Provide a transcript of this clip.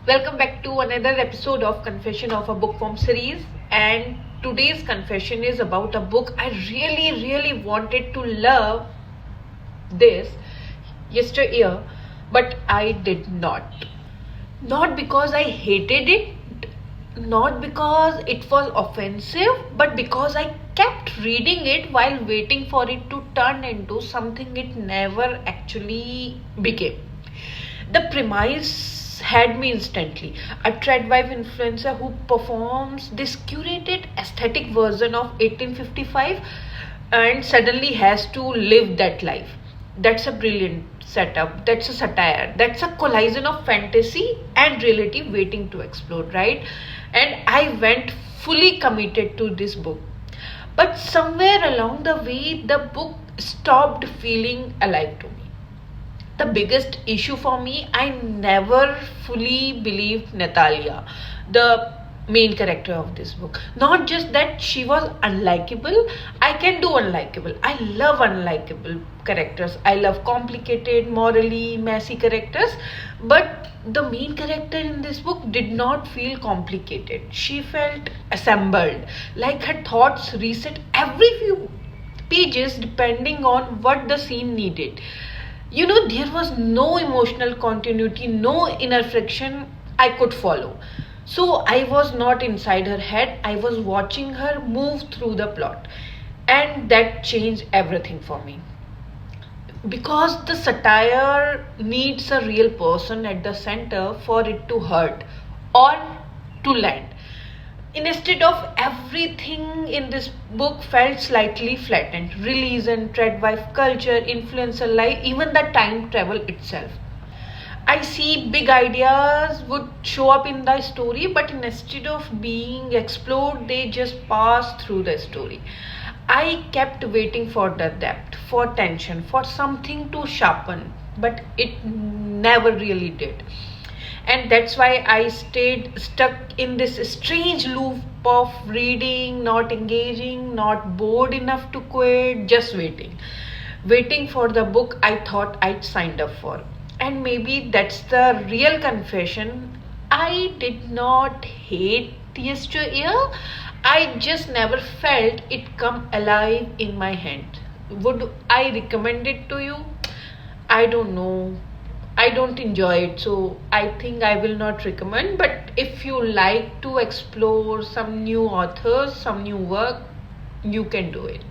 Welcome back to another episode of Confession of a Bookworm series. And today's confession is about a book I really wanted to love this yesteryear, but I did not. Not because I hated it, not because it was offensive, but because I kept reading it while waiting for it to turn into something it never actually became. The premise had me instantly. A tradwife influencer who performs this curated aesthetic version of 1855 and suddenly has to live that life. That's a brilliant setup. That's a satire. That's a collision of fantasy and reality waiting to explode, right? And I went fully committed to this book. But somewhere along the way, the book stopped feeling alive to me. The biggest issue for me, I never fully believed Natalia, the main character of this book. Not just that she was unlikable, I can do unlikable. I love unlikable characters. I love complicated, morally messy characters. But the main character in this book did not feel complicated. She felt assembled, like her thoughts reset every few pages depending on what the scene needed. There was no emotional continuity, no inner friction I could follow. So I was not inside her head, I was watching her move through the plot. And that changed everything for me. Because the satire needs a real person at the center for it to hurt or to land. Instead of everything in this book felt slightly flattened. Religion, tradwife culture, influencer life, even the time travel itself. I see big ideas would show up in the story, but instead of being explored, they just pass through the story. I kept waiting for the depth, for tension, for something to sharpen, but it never really did. And that's why I stayed stuck in this strange loop of reading, not engaging, not bored enough to quit, just waiting for the book I thought I'd signed up for. And maybe that's the real confession. I did not hate yesteryear, I just never felt it come alive in my hand. Would I recommend it to you? I don't know. I don't enjoy it, so I think I will not recommend. But if you like to explore some new authors, some new work, you can do it.